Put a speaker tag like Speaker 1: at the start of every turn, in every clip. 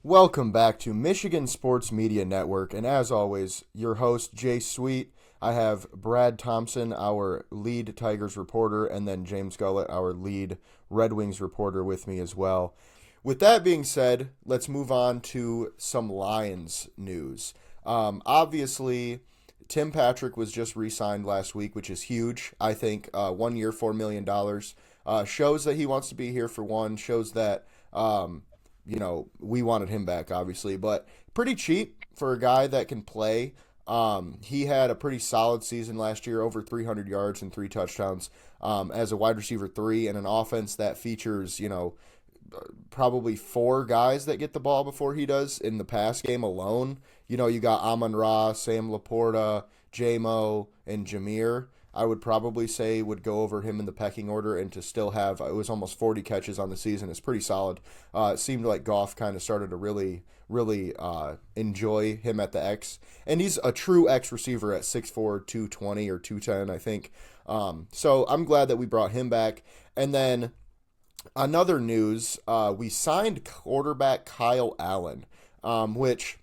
Speaker 1: Welcome back to Michigan Sports Media Network, and as always, your host, Jay Sweet. I have Brad Thompson, our lead Tigers reporter, and then James Gullett, our lead Red Wings reporter, with me as well. With that being said, let's move on to some Lions news. Obviously, Tim Patrick was just re-signed last week, which is huge. I think 1 year, $4 million. Shows that he wants to be here for one, shows that we wanted him back, obviously, but pretty cheap for a guy that can play. He had a pretty solid season last year, over 300 yards and 3 touchdowns as a wide receiver 3 in an offense that features, probably 4 guys that get the ball before he does in the pass game alone. You got Amon-Ra, Sam Laporta, J-Mo, and Jameer. I would probably say would go over him in the pecking order, and to still have, it was almost 40 catches on the season. It's pretty solid. It seemed like Goff kind of started to really enjoy him at the X. And he's a true X receiver at 6'4", 220 or 210, I think. So I'm glad that we brought him back. And then another news, we signed quarterback Kyle Allen, which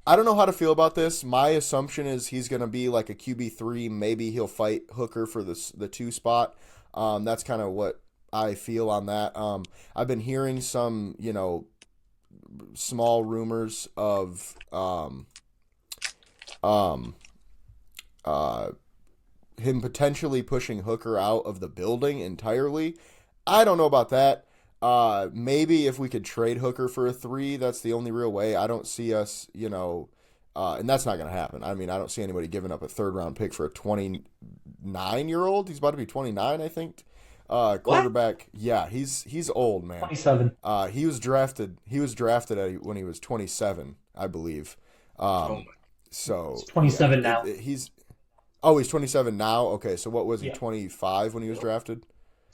Speaker 1: I don't know how to feel about this. My assumption is he's going to be like a QB3. Maybe he'll fight Hooker for the 2 spot. That's kind of what I feel on that. I've been hearing some, small rumors of him potentially pushing Hooker out of the building entirely. I don't know about that. Maybe if we could trade Hooker for a 3, that's the only real way. I don't see us, and that's not going to happen. I mean, I don't see anybody giving up a 3rd-round pick for a 29-year-old. He's about to be 29, I think. Quarterback.
Speaker 2: What?
Speaker 1: Yeah, he's old, man.
Speaker 2: 27.
Speaker 1: He was drafted when he was 27, I believe. So
Speaker 2: It's 27 now.
Speaker 1: He's 27 now. Okay, so what was he?
Speaker 2: Yeah.
Speaker 1: 25 when he was drafted?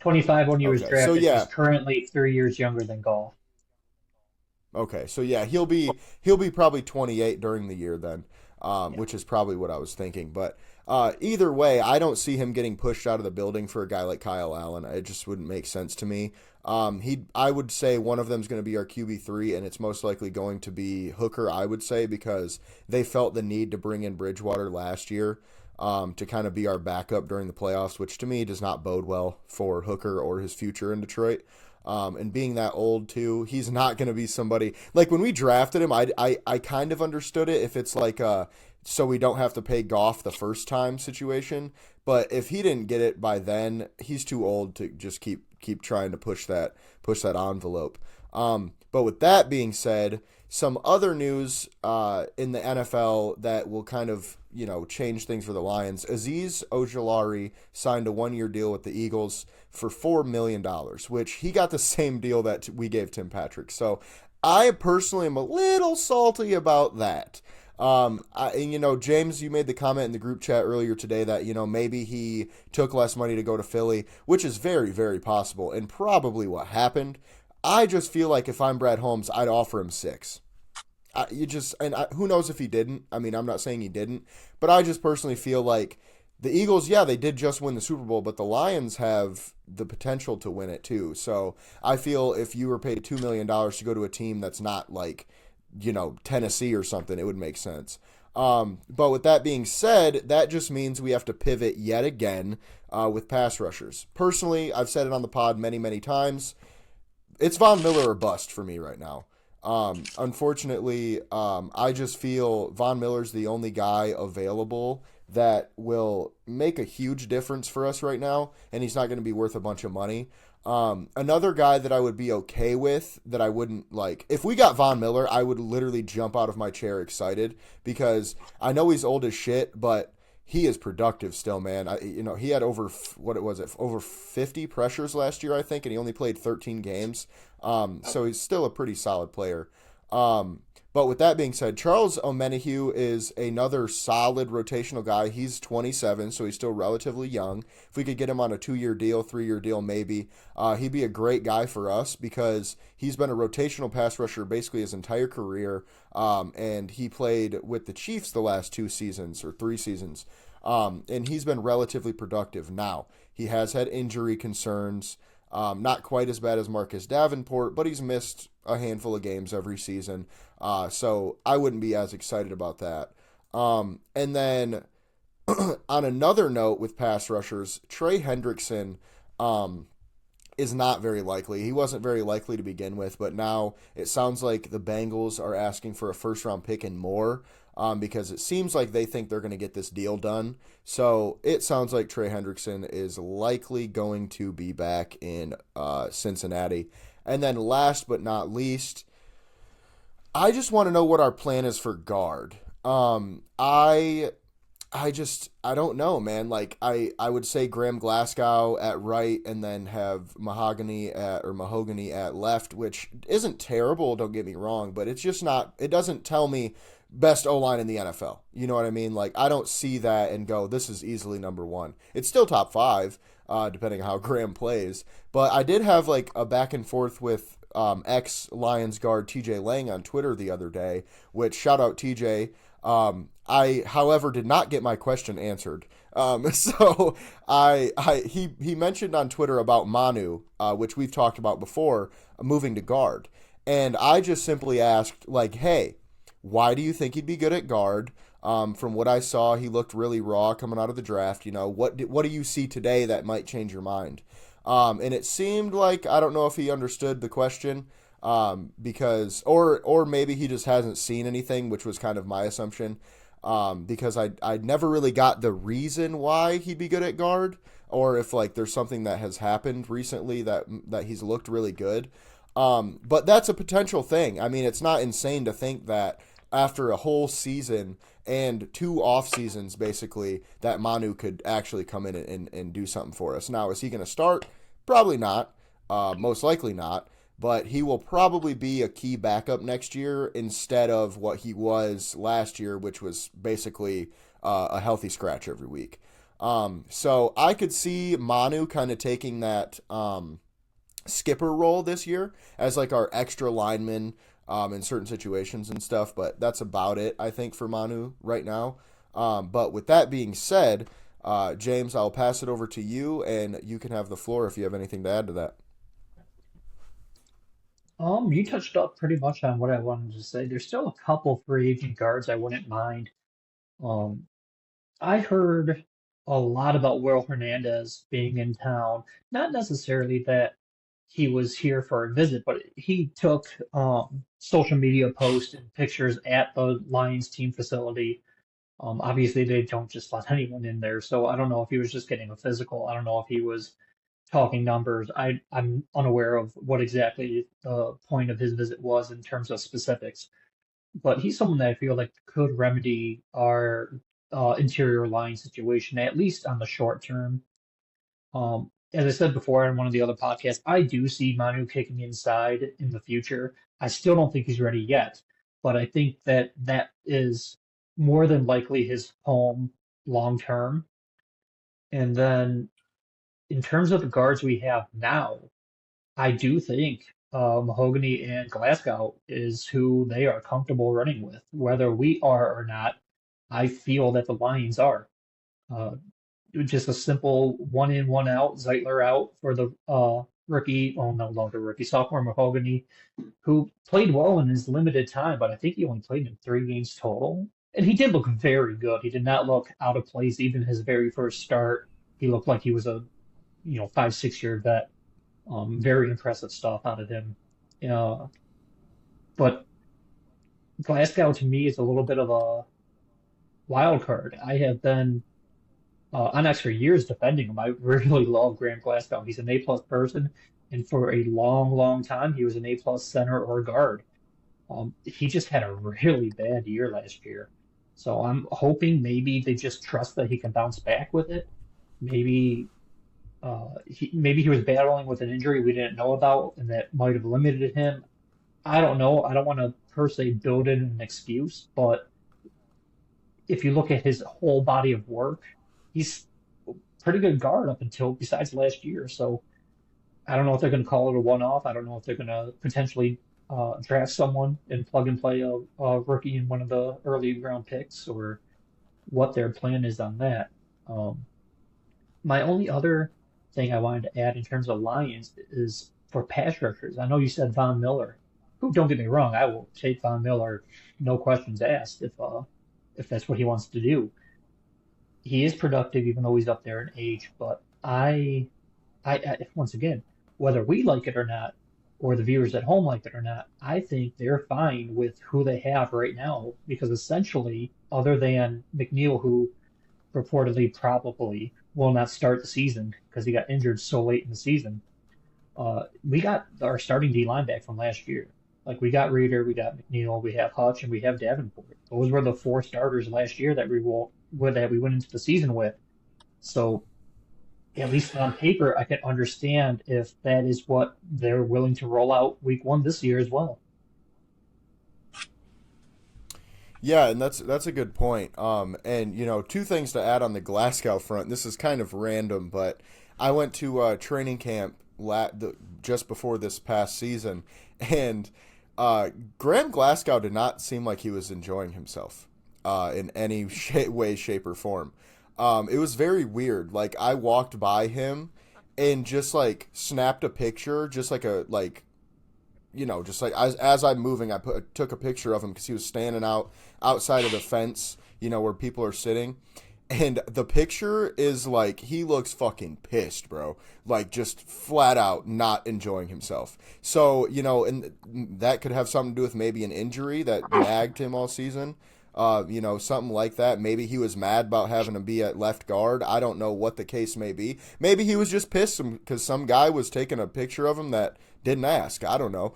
Speaker 2: 25 when he was
Speaker 1: Okay,
Speaker 2: drafted.
Speaker 1: so yeah.
Speaker 2: He's currently 3 years younger than Goff.
Speaker 1: Okay, so yeah, he'll be probably 28 during the year then, which is probably what I was thinking. But either way, I don't see him getting pushed out of the building for a guy like Kyle Allen. It just wouldn't make sense to me. I would say one of them is going to be our QB3, and it's most likely going to be Hooker, I would say, because they felt the need to bring in Bridgewater last year to kind of be our backup during the playoffs, which to me does not bode well for Hooker or his future in Detroit. And being that old too, he's not going to be somebody like when we drafted him. I kind of understood it if it's like so we don't have to pay Goff the first time situation. But if he didn't get it by then, he's too old to just keep trying to push that envelope. But with that being said, some other news in the NFL that will kind of change things for the Lions. Azeez Ojulari signed a 1-year deal with the Eagles for $4 million, which he got the same deal that we gave Tim Patrick. So I personally am a little salty about that. James, you made the comment in the group chat earlier today that, maybe he took less money to go to Philly, which is very, very possible and probably what happened. I just feel like if I'm Brad Holmes, I'd offer him 6. Who knows if he didn't? I mean, I'm not saying he didn't, but I just personally feel like the Eagles, yeah, they did just win the Super Bowl, but the Lions have the potential to win it too. So I feel if you were paid $2 million to go to a team that's not like, Tennessee or something, it would make sense. But with that being said, that just means we have to pivot yet again with pass rushers. Personally, I've said it on the pod many, many times. It's Von Miller or bust for me right now. Unfortunately, I just feel Von Miller's the only guy available that will make a huge difference for us right now, and he's not going to be worth a bunch of money. Another guy that I would be okay with, that I wouldn't like, if we got Von Miller, I would literally jump out of my chair excited, because I know he's old as shit, but he is productive still, man. He had over 50 pressures last year, I think, and he only played 13 games. So he's still a pretty solid player. But with that being said, Charles Omenihu is another solid rotational guy. He's 27, so he's still relatively young. If we could get him on a 2-year deal, 3-year deal maybe, he'd be a great guy for us because he's been a rotational pass rusher basically his entire career, and he played with the Chiefs the last 2 seasons or 3 seasons, and he's been relatively productive. Now, he has had injury concerns. Not quite as bad as Marcus Davenport, but he's missed a handful of games every season. So I wouldn't be as excited about that. And then on another note with pass rushers, Trey Hendrickson is not very likely. He wasn't very likely to begin with, but now it sounds like the Bengals are asking for a first round pick and more because it seems like they think they're going to get this deal done. So it sounds like Trey Hendrickson is likely going to be back in Cincinnati. And then last but not least, I just want to know what our plan is for guard. I don't know, man. Like I would say Graham Glasgow at right and then have Mahogany at left, which isn't terrible, don't get me wrong, but it's just not, it doesn't tell me best O line in the NFL. You know what I mean? Like I don't see that and go, this is easily number one. It's still top five, depending on how Graham plays. But I did have like a back and forth with ex Lions guard TJ Lang on Twitter the other day, which shout out TJ. I, however, did not get my question answered. So he mentioned on Twitter about Manu, which we've talked about before, moving to guard, and I just simply asked, like, hey, why do you think he'd be good at guard? From what I saw, he looked really raw coming out of the draft. You know, what do you see today that might change your mind? And it seemed like I don't know if he understood the question. Because or maybe he just hasn't seen anything, which was kind of my assumption. Because I never really got the reason why he'd be good at guard, or if like there's something that has happened recently that he's looked really good. But that's a potential thing. I mean, it's not insane to think that after a whole season and two off seasons, basically, that Manu could actually come in and do something for us. Now, is he going to start? Probably not. Most likely not. But he will probably be a key backup next year instead of what he was last year, which was basically a healthy scratch every week. So I could see Manu kind of taking that skipper role this year as like our extra lineman in certain situations and stuff. But that's about it, I think, for Manu right now. But with that being said, James, I'll pass it over to you, and you can have the floor if you have anything to add to that.
Speaker 2: You touched up pretty much on what I wanted to say. There's still a couple free agent guards I wouldn't mind. Um, I heard a lot about Will Hernandez being in town. Not necessarily that he was here for a visit, but he took social media posts and pictures at the Lions team facility. Obviously, they don't just let anyone in there, so I don't know if he was just getting a physical. I don't know if he was talking numbers. I'm unaware of what exactly the point of his visit was in terms of specifics, but he's someone that I feel like could remedy our interior line situation, at least on the short term. As I said before in one of the other podcasts, I do see Manu kicking inside in the future. I still don't think he's ready yet, but I think that that is more than likely his home long term. And then in terms of the guards we have now, I do think Mahogany and Glasgow is who they are comfortable running with. Whether we are or not, I feel that the Lions are. Uh, just a simple one in, one out, Zeitler out for the rookie, oh, no longer rookie, sophomore Mahogany, who played well in his limited time, but I think he only played in 3 games total. And he did look very good. He did not look out of place even his very first start. He looked like he was a 5, 6 year vet. Very impressive stuff out of him. Uh, but Glasgow to me is a little bit of a wild card. I have been on X for years defending him. I really love Graham Glasgow. He's an A plus person, and for a long, long time he was an A plus center or guard. He just had a really bad year last year, so I'm hoping maybe they just trust that he can bounce back with it. Maybe maybe he was battling with an injury we didn't know about, and that might have limited him. I don't know. I don't want to per se build in an excuse, but if you look at his whole body of work, he's a pretty good guard up until besides last year. So I don't know if they're going to call it a one-off. I don't know if they're going to potentially draft someone and plug and play a rookie in one of the early round picks, or what their plan is on that. Um, my only other thing I wanted to add in terms of Lions is for pass rushers. I know you said Von Miller. Who, don't get me wrong, I will take Von Miller, no questions asked, if that's what he wants to do. He is productive even though he's up there in age, but once again, whether we like it or not, or the viewers at home like it or not, I think they're fine with who they have right now because essentially, other than McNeil, who reportedly probably will not start the season because he got injured so late in the season, we got our starting D line back from last year. Like we got Reader, we got McNeil, we have Hutch, and we have Davenport. Those were the four starters last year that we went into the season with. So at least on paper, I can understand if that is what they're willing to roll out week one this year as well.
Speaker 1: Yeah, and that's a good point. And two things to add on the Glasgow front. This is kind of random, but I went to training camp just before this past season, and Graham Glasgow did not seem like he was enjoying himself in any way, shape, or form. It was very weird. Like I walked by him and just like snapped a picture, just like just like as I'm moving, took a picture of him because he was standing outside of the fence, where people are sitting. And the picture is like he looks fucking pissed, bro. Like just flat out not enjoying himself. So, and that could have something to do with maybe an injury that nagged him all season. Something like that. Maybe he was mad about having to be at left guard. I don't know what the case may be. Maybe he was just pissed because some guy was taking a picture of him that didn't ask. I don't know.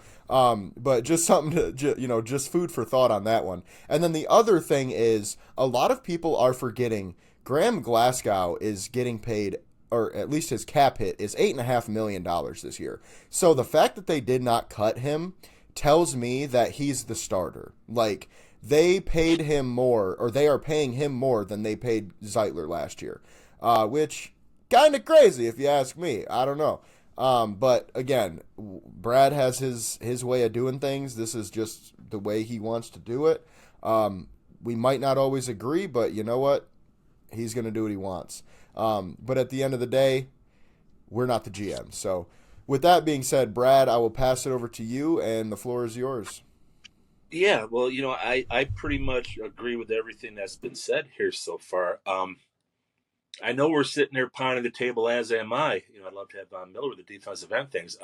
Speaker 1: But just something to, just food for thought on that one. And then the other thing is a lot of people are forgetting Graham Glasgow is getting paid, or at least his cap hit is $8.5 million this year. So the fact that they did not cut him tells me that he's the starter. Like, they paid him more, or they are paying him more than they paid Zeitler last year, which kind of crazy if you ask me. I don't know. But again, Brad has his way of doing things. This is just the way he wants to do it. We might not always agree, but you know what? He's going to do what he wants. But at the end of the day, we're not the GM. So with that being said, Brad, I will pass it over to you, and the floor is yours.
Speaker 3: Yeah, well, I pretty much agree with everything that's been said here so far. I know we're sitting there pounding the table, as am I. I'd love to have Von Miller with the defensive end things.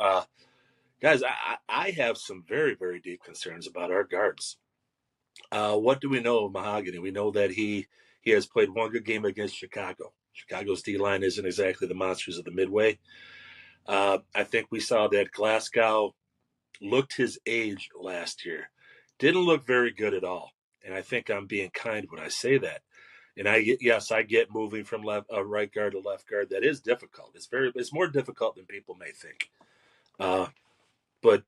Speaker 3: Guys, I have some very, very deep concerns about our guards. What do we know of Mahogany? We know that he has played one good game against Chicago. Chicago's D-line isn't exactly the monsters of the Midway. I think we saw that Glasgow looked his age last year. Didn't look very good at all. And I think I'm being kind when I say that. And I get moving from right guard to left guard. That is difficult. It's more difficult than people may think. But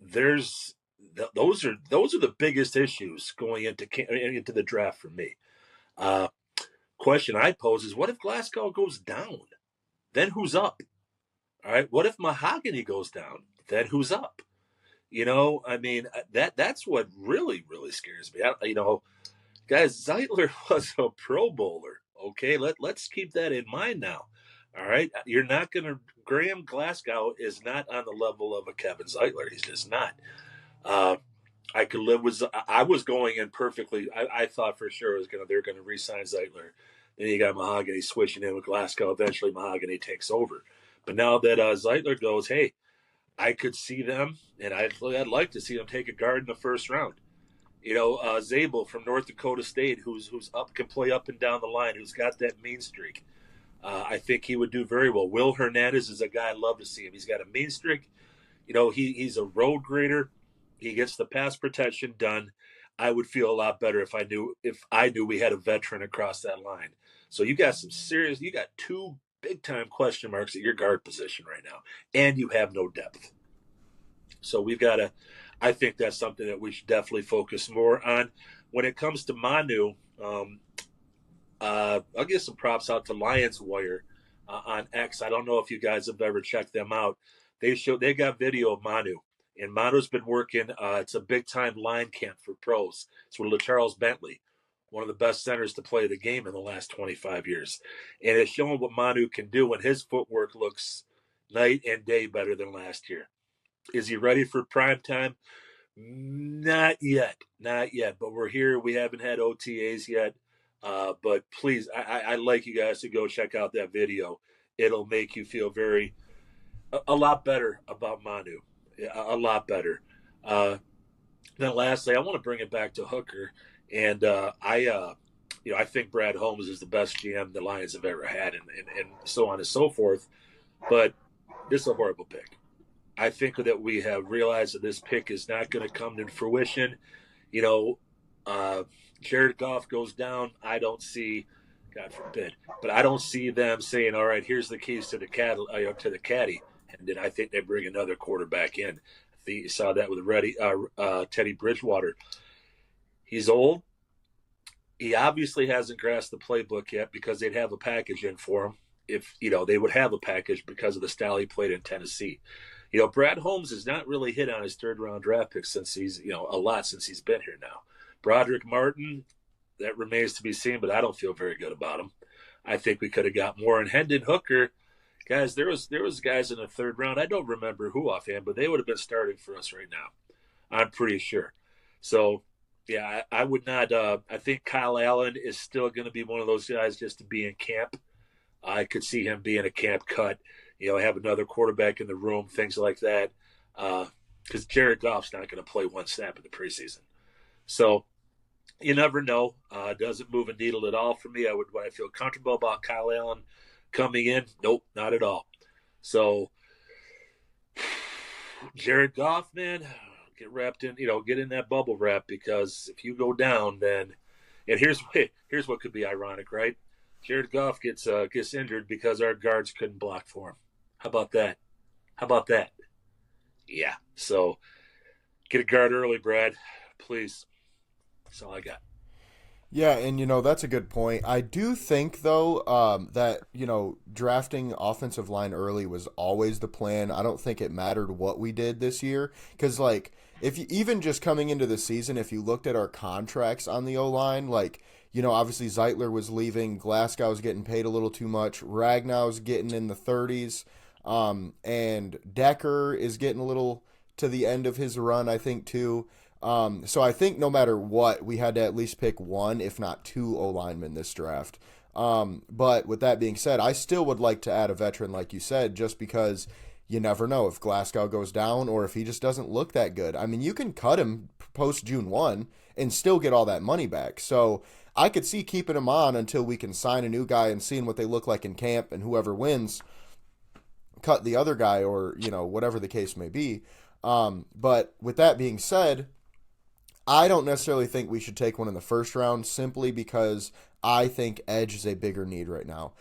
Speaker 3: those are the biggest issues going into the draft for me. Question I pose is, what if Glasgow goes down? Then who's up? All right. What if Mahogany goes down? Then who's up? That's what really, really scares me. Guys, Zeitler was a Pro Bowler. Okay, let's keep that in mind now. All right, you're not going to. Graham Glasgow is not on the level of a Kevin Zeitler. He's just not. I could live with. I was going in perfectly. I thought for sure they're going to re-sign Zeitler. Then you got Mahogany switching in with Glasgow. Eventually, Mahogany takes over. But now that Zeitler goes, hey, I could see them, and I'd like to see them take a guard in the first round. Zabel from North Dakota State, who's up, can play up and down the line, who's got that mean streak. I think he would do very well. Will Hernandez is a guy I'd love to see him. He's got a mean streak. He's a road grader. He gets the pass protection done. I would feel a lot better if I knew we had a veteran across that line. So you got two big time question marks at your guard position right now, and you have no depth. So we've got to. I think that's something that we should definitely focus more on. When it comes to Manu, I'll give some props out to Lions Wire on X. I don't know if you guys have ever checked them out. They got video of Manu, and Manu's been working. It's a big time line camp for pros. It's with LaCharles Bentley. one of the best centers to play the game in the last 25 years. And it's showing what Manu can do when his footwork looks night and day better than last year. Is he ready for prime time? Not yet. Not yet. But we're here. We haven't had OTAs yet. But please, I'd like you guys to go check out that video. It'll make you feel a lot better about Manu. A lot better. Then lastly, I want to bring it back to Hooker. And I think Brad Holmes is the best GM the Lions have ever had, and so on and so forth. But this is a horrible pick. I think that we have realized that this pick is not going to come to fruition. Jared Goff goes down. I don't see, God forbid, but I don't see them saying, "All right, here's the keys to the caddy." And then I think they bring another quarterback in. I think you saw that with Teddy Bridgewater. He's old. He obviously hasn't grasped the playbook yet because they'd have a package in for him. If they would have a package because of the style he played in Tennessee. Brad Holmes has not really hit on his third-round draft pick since he's been here now. Broderick Martin, that remains to be seen, but I don't feel very good about him. I think we could have got more. And Hendon Hooker, guys, there was guys in the third round. I don't remember who offhand, but they would have been starting for us right now. I'm pretty sure. So, yeah, I would not. I think Kyle Allen is still going to be one of those guys just to be in camp. I could see him being a camp cut. Have another quarterback in the room, things like that. Because Jared Goff's not going to play one snap in the preseason. So you never know. Doesn't move a needle at all for me. Would I feel comfortable about Kyle Allen coming in? Nope, not at all. So Jared Goff, man, get wrapped in, get in that bubble wrap, because if you go down, then, and here's what could be ironic, right? Jared Goff gets injured because our guards couldn't block for him. How about that? Yeah. So get a guard early, Brad, please. That's all I got.
Speaker 1: Yeah, and that's a good point. I do think though that drafting offensive line early was always the plan. I don't think it mattered what we did this year, because if you, even just coming into the season, if you looked at our contracts on the O-line, obviously Zeitler was leaving, Glasgow's getting paid a little too much, Ragnow's getting in the 30s, and Decker is getting a little to the end of his run, I think, too. So I think no matter what, we had to at least pick one, if not two O-linemen this draft. But with that being said, I still would like to add a veteran, like you said, just because you never know if Glasgow goes down or if he just doesn't look that good. I mean, you can cut him post June 1 and still get all that money back. So I could see keeping him on until we can sign a new guy and seeing what they look like in camp, and whoever wins, cut the other guy, or, whatever the case may be. But with that being said, I don't necessarily think we should take one in the first round, simply because I think edge is a bigger need right now.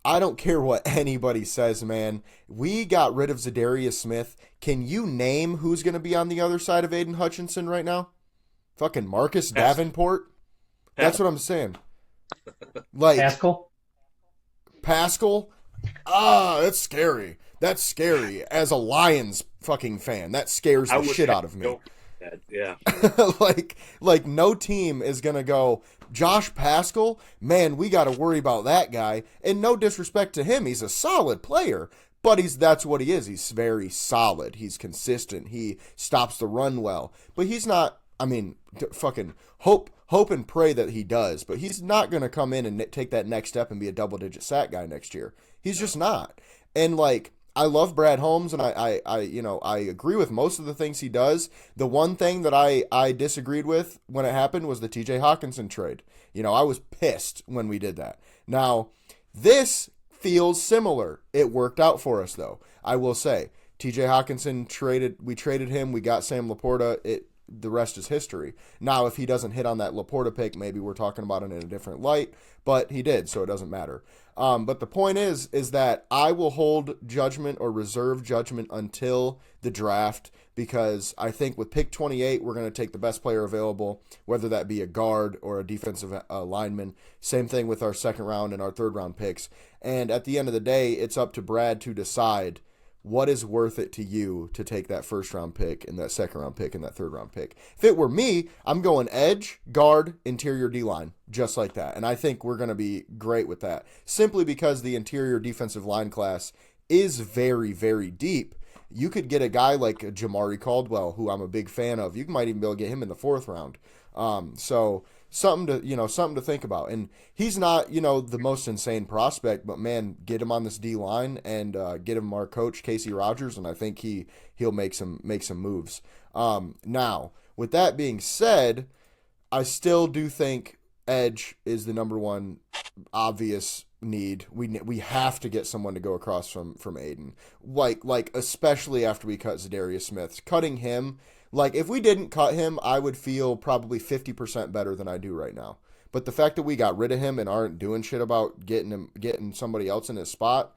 Speaker 1: I don't care what anybody says, man. We got rid of Zadarius Smith. Can you name who's going to be on the other side of Aiden Hutchinson right now? Fucking Marcus Davenport? That's what I'm saying. Pascal? That's scary. That's scary. As a Lions fucking fan, that scares the shit out of me.
Speaker 3: Yeah.
Speaker 1: No team is going to go, Josh Pascal, man, we got to worry about that guy. And no disrespect to him, he's a solid player, but that's what he is. He's very solid. He's consistent. He stops the run well. But he's not, fucking hope and pray that he does, but he's not going to come in and take that next step and be a double-digit sack guy next year. He's just not. And I love Brad Holmes, and I agree with most of the things he does. The one thing that I disagreed with when it happened was the TJ Hawkinson trade. I was pissed when we did that. Now, this feels similar. It worked out for us, though. I will say, TJ Hawkinson we traded him. We got Sam Laporta. The rest is history. Now, if he doesn't hit on that Laporta pick, maybe we're talking about it in a different light, but he did, so it doesn't matter. But the point is that I will hold judgment or reserve judgment until the draft, because I think with pick 28, we're going to take the best player available, whether that be a guard or a defensive lineman. Same thing with our second round and our third round picks. And at the end of the day, it's up to Brad to decide what is worth it to you to take that first round pick and that second round pick and that third round pick? If it were me, I'm going edge, guard, interior D line, just like that. And I think we're going to be great with that, simply because the interior defensive line class is very, very deep. You could get a guy like Jamari Caldwell, who I'm a big fan of. You might even be able to get him in the fourth round. So something to think about. And he's not, the most insane prospect, but man, get him on this D line and get him our coach Casey Rogers, and I think he'll make some moves. Now, with that being said, I still do think edge is the number one obvious need. We have to get someone to go across from Aiden. Like especially after we cut Zadarius Smith. Cutting him, like if we didn't cut him, I would feel probably 50% better than I do right now. But the fact that we got rid of him and aren't doing shit about getting somebody else in his spot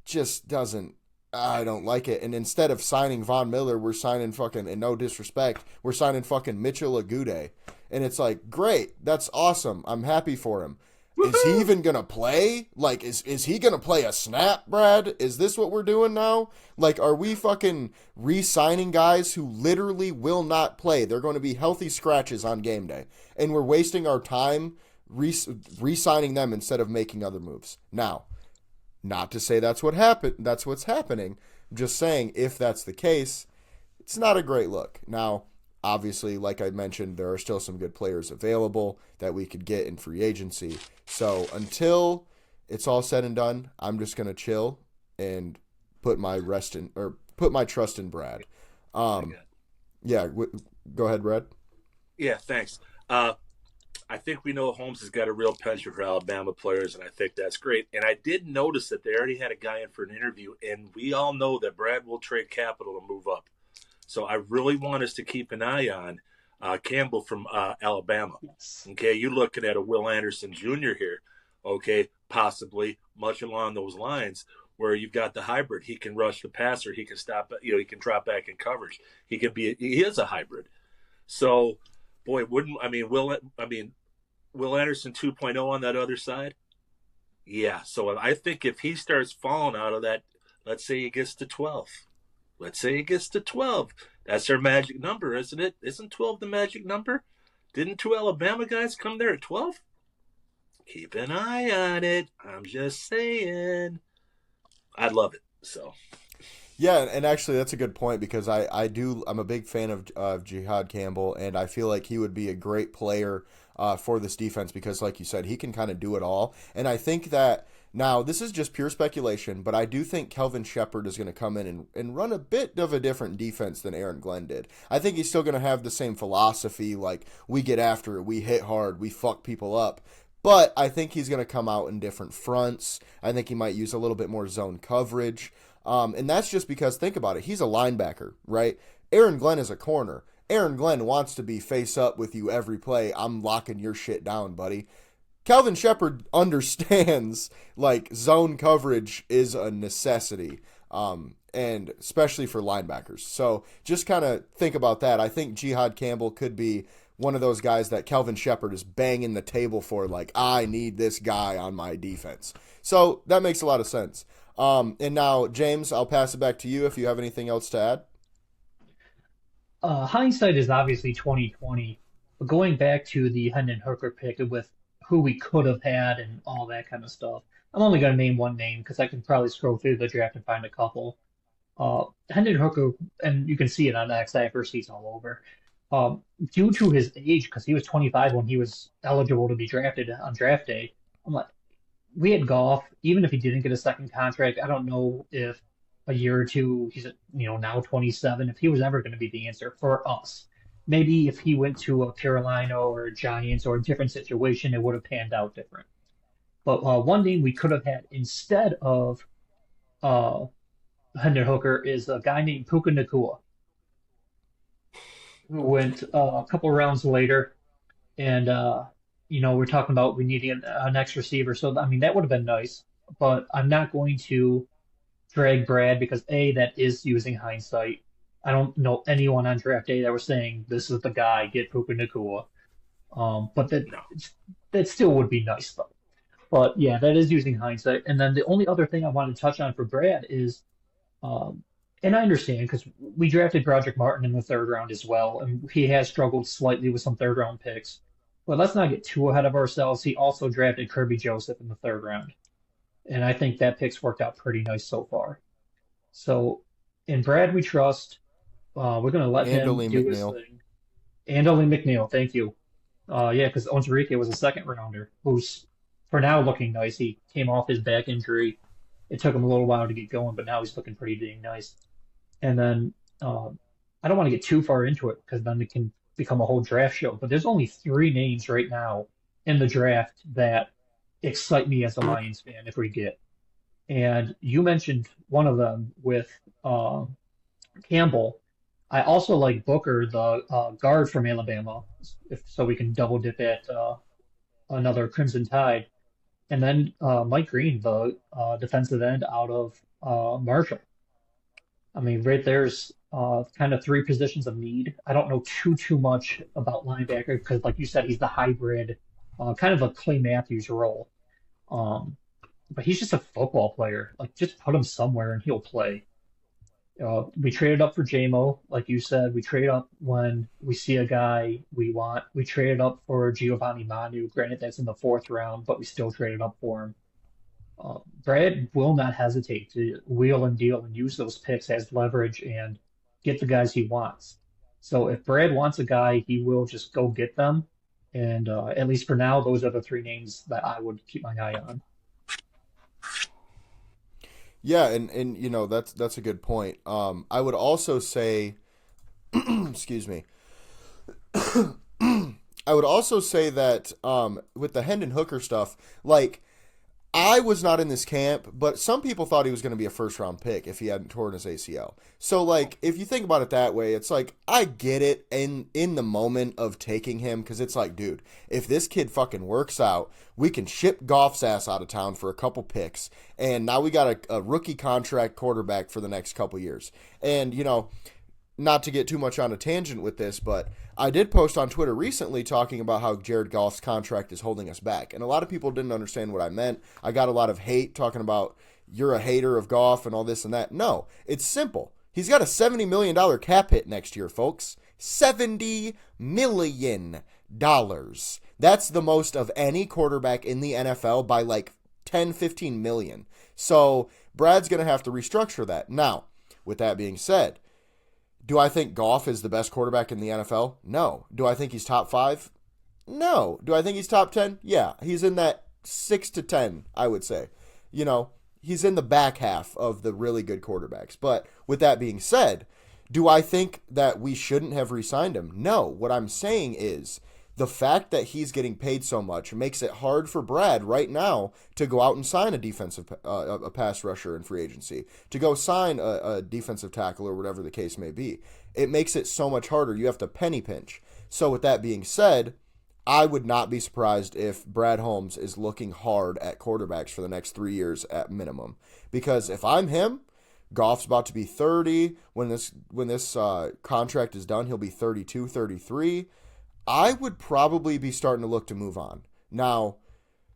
Speaker 1: just doesn't. I don't like it. And instead of signing Von Miller, we're signing fucking, and no disrespect, we're signing fucking Mitchell Agude. And it's like, great, that's awesome. I'm happy for him. Woo-hoo! Is he even going to play? Like, is he going to play a snap, Brad? Is this what we're doing now? Like, are we fucking re-signing guys who literally will not play? They're going to be healthy scratches on game day. And we're wasting our time re-signing them instead of making other moves. Now, not to say that's what's happening. I'm just saying, if that's the case, it's not a great look. Now, obviously, like I mentioned, there are still some good players available that we could get in free agency. So until it's all said and done, I'm just gonna chill and put my trust in Brad. Yeah, go ahead, Brad.
Speaker 3: Yeah, thanks. I think we know Holmes has got a real penchant for Alabama players, and I think that's great. And I did notice that they already had a guy in for an interview, and we all know that Brad will trade capital to move up. So I really want us to keep an eye on Campbell from Alabama.
Speaker 2: Yes.
Speaker 3: Okay, you're looking at a Will Anderson Jr. here, okay, possibly much along those lines where you've got the hybrid. He can rush the passer. He can stop, he can drop back in coverage. He is a hybrid. So, boy, Will Anderson 2.0 on that other side? Yeah, so I think if he starts falling out of that, let's say he gets to 12. That's their magic number, isn't it? Isn't 12 the magic number? Didn't two Alabama guys come there at 12? Keep an eye on it. I'm just saying. I'd love it. So.
Speaker 1: Yeah, and actually that's a good point because I'm a big fan of Jihad Campbell, and I feel like he would be a great player for this defense because, like you said, he can kind of do it all. And I think that now this is just pure speculation, but I do think Kelvin Shepard is going to come in and run a bit of a different defense than Aaron Glenn did. I think he's still going to have the same philosophy, like we get after it, we hit hard, we fuck people up. But I think he's going to come out in different fronts. I think he might use a little bit more zone coverage. And that's just because, think about it, he's a linebacker, right? Aaron Glenn is a corner. Aaron Glenn wants to be face up with you every play. I'm locking your shit down, buddy. Kelvin Shepard understands, like, zone coverage is a necessity, and especially for linebackers. So just kind of think about that. I think Jihad Campbell could be one of those guys that Kelvin Shepard is banging the table for, like, I need this guy on my defense. So that makes a lot of sense. And now, James, I'll pass it back to you if you have anything else to add.
Speaker 2: Hindsight is obviously 2020, but going back to the Hendon Hooker pick with who we could have had and all that kind of stuff, I'm only going to name one name because I can probably scroll through the draft and find a couple. Hendon Hooker, and you can see it on X accuracies all over. Due to his age, because he was 25 when he was eligible to be drafted on draft day, I'm like, we had Goff, even if he didn't get a second contract, I don't know if a year or two, he's now 27, if he was ever going to be the answer for us. Maybe if he went to a Carolina or a Giants or a different situation, it would have panned out different. But one name we could have had instead of Hendon Hooker is a guy named Puka Nacua, who went a couple rounds later, and we're talking about we need an next receiver. So, I mean, that would have been nice, but I'm not going to drag Brad because, A, that is using hindsight. I don't know anyone on draft day that was saying this is the guy, get Puka Nacua. But that still would be nice, though. But, yeah, that is using hindsight. And then the only other thing I wanted to touch on for Brad is Um, and I understand because we drafted Broderick Martin in the third round as well, and he has struggled slightly with some third round picks. But let's not get too ahead of ourselves. He also drafted Kirby Joseph in the third round, and I think that pick's worked out pretty nice so far. So in Brad, we trust. We're going to let him
Speaker 1: Andoline
Speaker 2: do his
Speaker 1: McNeil.
Speaker 2: thing. Anthony McNeil, thank you. Yeah, because Ojulari was a second rounder who's for now looking nice. He came off his back injury. It took him a little while to get going, but now he's looking pretty dang nice. And then I don't want to get too far into it because then it can become a whole draft show. But there's only three names right now in the draft that excite me as a Lions fan if we get. And you mentioned one of them with Campbell. I also like Booker, the guard from Alabama, if so we can double dip at another Crimson Tide. And then Mike Green, the defensive end out of Marshall. I mean, right there's kind of three positions of need. I don't know too much about linebacker because, like you said, he's the hybrid, kind of a Clay Matthews role. Um, but he's just a football player. Like, just put him somewhere and he'll play. We traded up for JMO, like you said. We trade up when we see a guy we want. We traded up for Giovanni Manu. Granted, that's in the fourth round, but we still traded up for him. Brad will not hesitate to wheel and deal and use those picks as leverage and get the guys he wants. So if Brad wants a guy, he will just go get them. And at least for now, those are the three names that I would keep my eye on.
Speaker 1: Yeah, and you know that's a good point. I would also say, excuse me, I would also say that with the Hendon Hooker stuff, like I was not in this camp, but some people thought he was going to be a first round pick if he hadn't torn his ACL. So like if you think about it that way, it's like I get it in the moment of taking him because it's like, dude, if this kid fucking works out, we can ship Goff's ass out of town for a couple picks, and now we got a rookie contract quarterback for the next couple years. And you know, not to get too much on a tangent with this, but I did post on Twitter recently talking about how Jared Goff's contract is holding us back. And a lot of people didn't understand what I meant. I got a lot of hate talking about you're a hater of Goff and all this and that. No, it's simple. He's got a $70 million cap hit next year, folks. $70 million. That's the most of any quarterback in the NFL by like 10, 15 million. So Brad's going to have to restructure that. Now, with that being said, do I think Goff is the best quarterback in the NFL? No. Do I think he's top 5? No. Do I think he's top 10? Yeah. He's in that 6 to 10, I would say. You know, he's in the back half of the really good quarterbacks. But with that being said, do I think that we shouldn't have re-signed him? No. What I'm saying is the fact that he's getting paid so much makes it hard for Brad right now to go out and sign a pass rusher in free agency, to go sign a defensive tackle or whatever the case may be. It makes it so much harder. You have to penny pinch. So with that being said, I would not be surprised if Brad Holmes is looking hard at quarterbacks for the next 3 years at minimum. Because if I'm him, Goff's about to be 30. When this contract is done, he'll be 32, 33. I would probably be starting to look to move on. Now,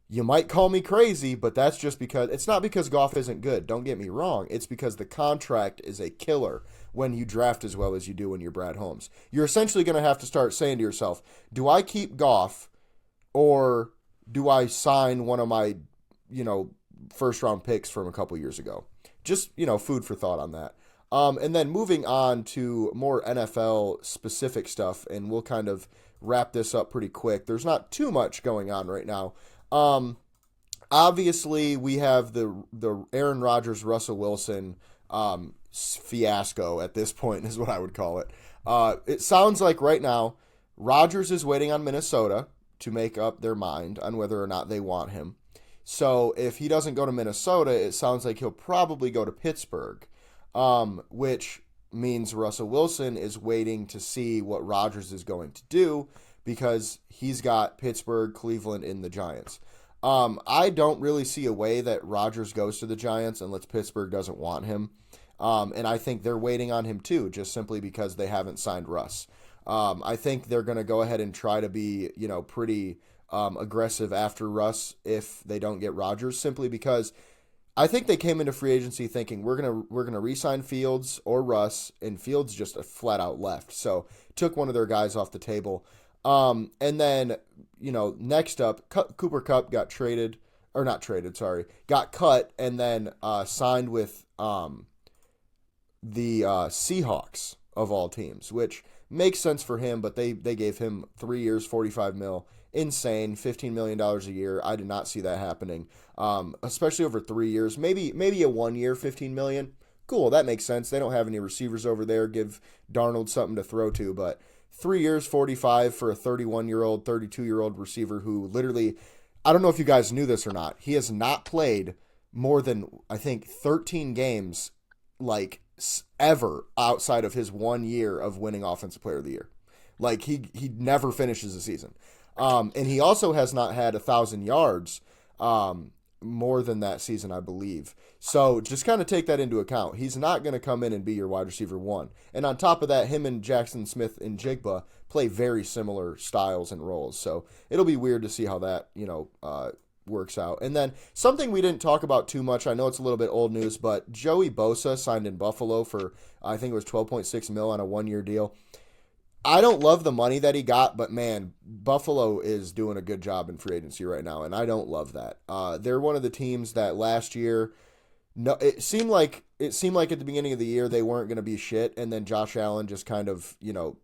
Speaker 1: you might call me crazy, but that's just because it's not because Goff isn't good. Don't get me wrong. It's because the contract is a killer when you draft as well as you do when you're Brad Holmes. You're essentially going to have to start saying to yourself, do I keep Goff or do I sign one of my, first round picks from a couple years ago? Just, food for thought on that. And then moving on to more NFL specific stuff, and we'll kind of wrap this up pretty quick. There's not too much going on right now. Obviously, we have the Aaron Rodgers, Russell Wilson fiasco at this point is what I would call it. It sounds like right now Rodgers is waiting on Minnesota to make up their mind on whether or not they want him. So if he doesn't go to Minnesota, it sounds like he'll probably go to Pittsburgh, which means Russell Wilson is waiting to see what Rodgers is going to do because he's got Pittsburgh, Cleveland, and the Giants. I don't really see a way that Rodgers goes to the Giants unless Pittsburgh doesn't want him. And I think they're waiting on him too, just simply because they haven't signed Russ. I think they're going to go ahead and try to be, pretty aggressive after Russ if they don't get Rodgers, simply because I think they came into free agency thinking we're gonna re-sign Fields or Russ, and Fields just a flat out left. So took one of their guys off the table. And then next up, Cooper Kupp got traded or not traded, sorry, got cut and then signed with the Seahawks of all teams, which makes sense for him. But they gave him 3 years, 45 mil. Insane, $15 million a year. I did not see that happening, especially over 3 years. Maybe a 1 year, $15 million. Cool, that makes sense. They don't have any receivers over there. Give Darnold something to throw to. But 3 years, 45 for a 31-year-old, 32-year-old receiver who literally, I don't know if you guys knew this or not, he has not played more than, I think, 13 games like ever outside of his 1 year of winning Offensive Player of the Year. Like he never finishes the season. And he also has not had 1,000 yards more than that season, I believe. So just kind of take that into account. He's not going to come in and be your wide receiver one. And on top of that, him and Jackson Smith and Jigba play very similar styles and roles. So it'll be weird to see how that, works out. And then something we didn't talk about too much, I know it's a little bit old news, but Joey Bosa signed in Buffalo for, I think it was 12.6 mil on a 1 year deal. I don't love the money that he got, but man, Buffalo is doing a good job in free agency right now, and I don't love that. They're one of the teams that last year, it seemed like at the beginning of the year they weren't going to be shit, and then Josh Allen just kind of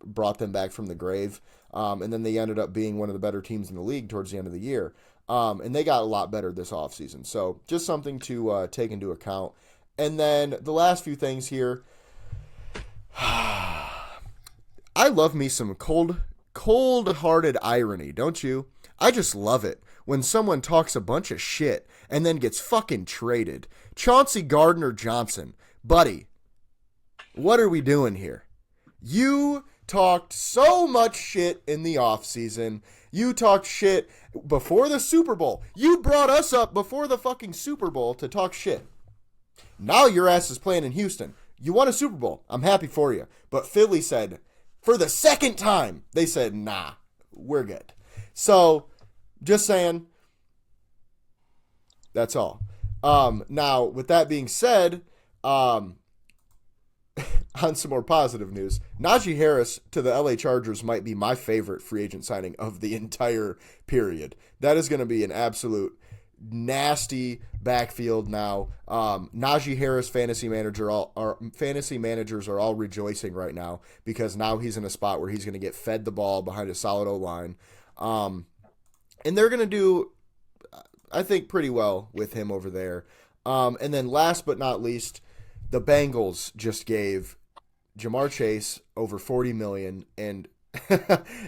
Speaker 1: brought them back from the grave, and then they ended up being one of the better teams in the league towards the end of the year, and they got a lot better this offseason. So just something to take into account. And then the last few things here. I love me some cold-hearted irony, don't you? I just love it when someone talks a bunch of shit and then gets fucking traded. Chauncey Gardner-Johnson, buddy, what are we doing here? You talked so much shit in the offseason. You talked shit before the Super Bowl. You brought us up before the fucking Super Bowl to talk shit. Now your ass is playing in Houston. You won a Super Bowl. I'm happy for you. But Philly said, for the second time, they said, nah, we're good. So, just saying, that's all. Now, with that being said, on some more positive news, Najee Harris to the LA Chargers might be my favorite free agent signing of the entire period. That is going to be an absolute nasty backfield now. Najee Harris fantasy managers are all rejoicing right now because now he's in a spot where he's going to get fed the ball behind a solid O-line. And they're going to do, I think, pretty well with him over there. And then last but not least, the Bengals just gave Jamar Chase over $40 million and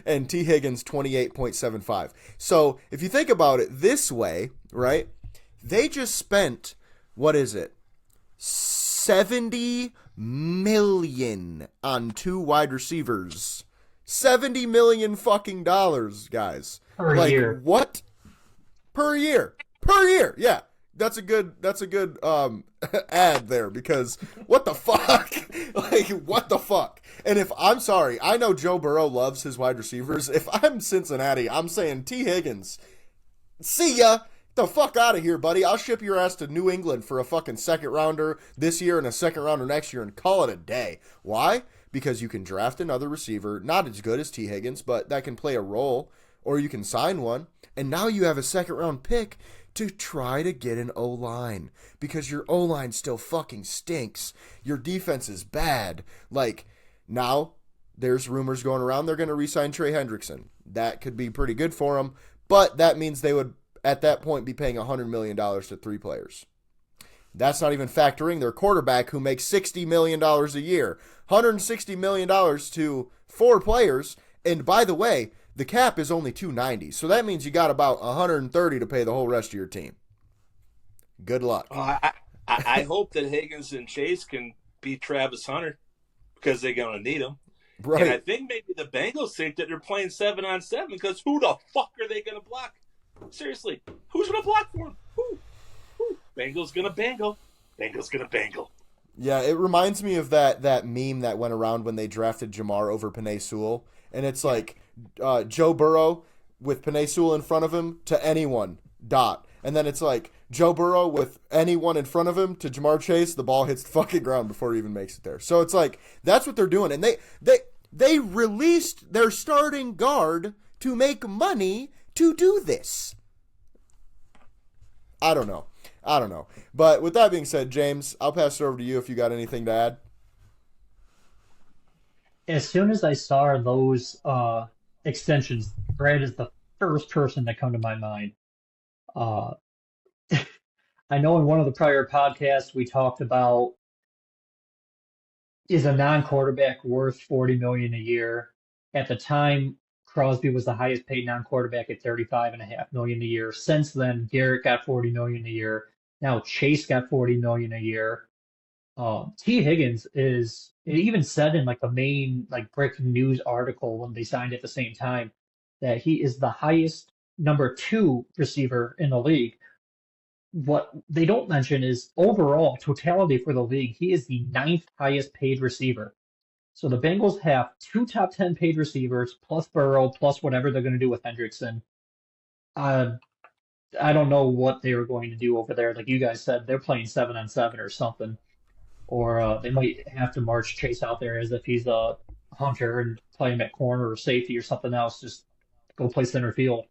Speaker 1: and T. Higgins 28.75. So if you think about it this way, right? They just spent, what is it? $70 million on 2 wide receivers. $70 million fucking dollars, guys.
Speaker 2: Per year.
Speaker 1: What? Per year. Per year. Yeah. That's a good ad there because what the fuck? What the fuck? And if I'm sorry, I know Joe Burrow loves his wide receivers. If I'm Cincinnati, I'm saying T. Higgins, see ya. The fuck out of here, buddy. I'll ship your ass to New England for a fucking second rounder this year and a second rounder next year and call it a day. Why? Because you can draft another receiver, not as good as T. Higgins, but that can play a role, or you can sign one, and now you have a second round pick to try to get an O-line because your O-line still fucking stinks. Your defense is bad. Now there's rumors going around they're going to re-sign Trey Hendrickson. That could be pretty good for them, but that means they would at that point be paying $100 million to 3 players. That's not even factoring their quarterback who makes $60 million a year. $160 million to 4 players. And by the way, the cap is only $290. So that means you got about $130 to pay the whole rest of your team. Good luck.
Speaker 3: I hope that Higgins and Chase can beat Travis Hunter because they're going to need him.
Speaker 1: Right.
Speaker 3: And I think maybe the Bengals think that they're playing 7-on-7 because who the fuck are they going to block? Seriously, who's going to block for him? Who? Bengals going to bangle. Bengals going to bangle.
Speaker 1: Yeah, it reminds me of that meme that went around when they drafted Jamar over Penei Sewell. And it's Joe Burrow with Penei Sewell in front of him to anyone, dot. And then it's Joe Burrow with anyone in front of him to Jamar Chase, the ball hits the fucking ground before he even makes it there. So it's like that's what they're doing, and they released their starting guard to make money to do this. I don't know. But with that being said, James, I'll pass it over to you if you got anything to add.
Speaker 2: As soon as I saw those extensions, Brad is the first person that come to my mind. Uh, I know in one of the prior podcasts we talked about, is a non-quarterback worth 40 million a year? At the time, Crosby was the highest paid non-quarterback at 35.5 million a year. Since then, Garrett got 40 million a year. Now Chase got 40 million a year. T. Higgins is, it even said in like the main like breaking news article when they signed at the same time that he is the highest number 2 receiver in the league. What they don't mention is overall totality for the league, he is the 9th highest paid receiver. So the Bengals have 2 top 10 paid receivers plus Burrow plus whatever they're going to do with Hendrickson. I don't know what they were going to do over there. Like you guys said, they're playing 7-on-7 or something. Or they might have to march Chase out there as if he's a hunter and play him at corner or safety or something else. Just go play center field.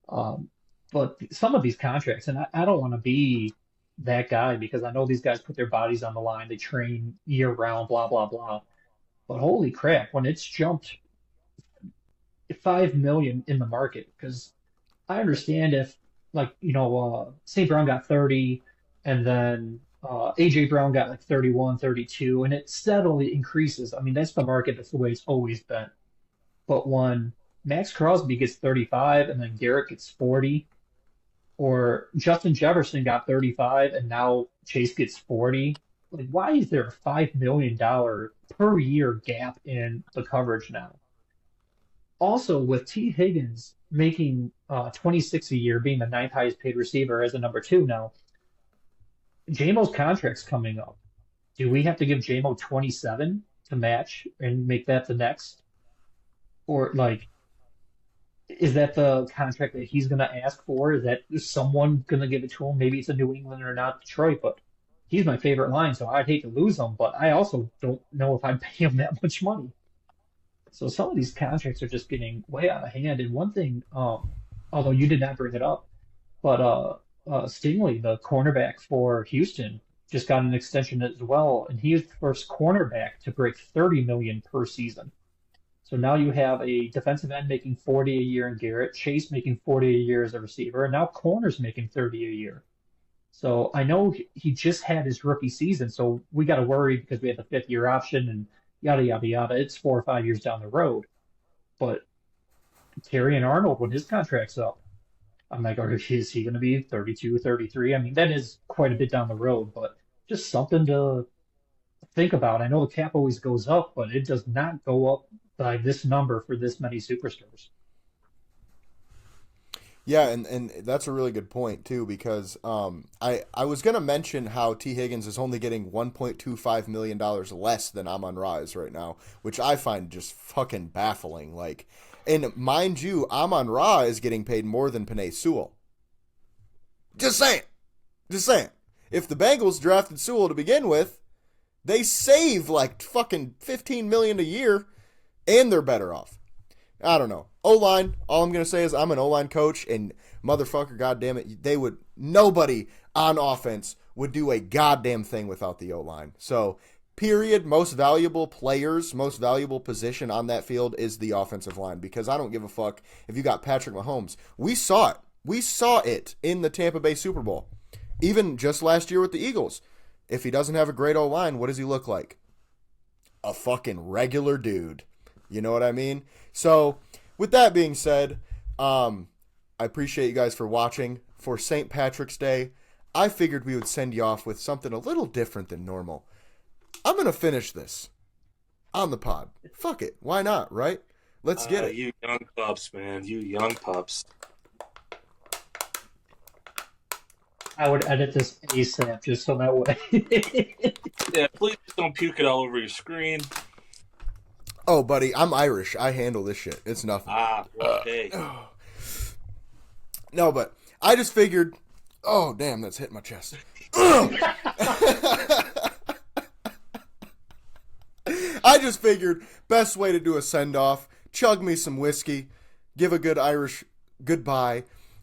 Speaker 2: But some of these contracts, and I don't want to be that guy because I know these guys put their bodies on the line. They train year round, blah, blah, blah. But holy crap, when it's jumped 5 million in the market, because I understand if, like, St. Brown got 30 and then AJ Brown got like 31, 32, and it steadily increases. I mean, that's the market. That's the way it's always been. But when Max Crosby gets 35 and then Garrett gets 40, or Justin Jefferson got 35 and now Chase gets 40, like, why is there a $5 million per year gap in the coverage now? Also, with T. Higgins making 26 a year, being the 9th highest paid receiver as a number 2 now, JMO's contract's coming up. Do we have to give JMO 27 to match and make that the next? Or, like, is that the contract that he's going to ask for? Is someone going to give it to him? Maybe it's a New England or not Detroit, but he's my favorite line, so I'd hate to lose him, but I also don't know if I'd pay him that much money. So some of these contracts are just getting way out of hand. And one thing, although you did not bring it up, but Stingley, the cornerback for Houston, just got an extension as well, and he is the first cornerback to break 30 million per season. So now you have a defensive end making 40 a year in Garrett, Chase making 40 a year as a receiver, and now corners making 30 a year. So I know he just had his rookie season, so we got to worry because we have the 5th-year option and yada, yada, yada. It's 4 or 5 years down the road. But Terry and Arnold, when his contract's up, I'm like, is he going to be 32, 33? I mean, that is quite a bit down the road, but just something to think about. I know the cap always goes up, but it does not go up by this number for this many superstars.
Speaker 1: Yeah, and that's a really good point, too, because I was going to mention how T. Higgins is only getting $1.25 million less than Amon-Ra is right now, which I find just fucking baffling. Like, and mind you, Amon-Ra is getting paid more than Penei Sewell. Just saying. If the Bengals drafted Sewell to begin with, they save like fucking $15 million a year, and they're better off. I don't know. O-line, all I'm going to say is I'm an O-line coach, and motherfucker, goddamn it, nobody on offense would do a goddamn thing without the O-line. So, period, most valuable players, most valuable position on that field is the offensive line, because I don't give a fuck if you got Patrick Mahomes. We saw it. We saw it in the Tampa Bay Super Bowl. Even just last year with the Eagles. If he doesn't have a great O-line, what does he look like? A fucking regular dude. You know what I mean? So, with that being said, I appreciate you guys for watching. For St. Patrick's Day, I figured we would send you off with something a little different than normal. I'm going to finish this on the pod. Fuck it. Why not, right? Let's get it.
Speaker 3: You young pups, man. You young pups.
Speaker 2: I would edit this ASAP just so that way.
Speaker 3: Yeah, please don't puke it all over your screen.
Speaker 1: Oh, buddy, I'm Irish. I handle this shit. It's nothing.
Speaker 3: Okay.
Speaker 1: No, but I just figured Oh, damn, that's hitting my chest. I just figured best way to do a send-off, chug me some whiskey, give a good Irish goodbye.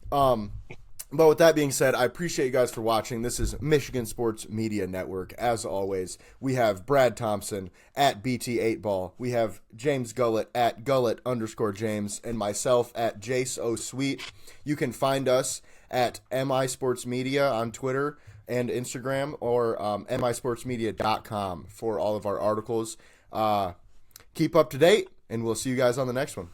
Speaker 1: But with that being said, I appreciate you guys for watching. This is Michigan Sports Media Network. As always, we have Brad Thompson at BT8Ball. We have James Gullett at Gullett_James, and myself at Jace O'Sweet. You can find us at MI Sports Media on Twitter and Instagram, or misportsmedia.com for all of our articles. Keep up to date, and we'll see you guys on the next one.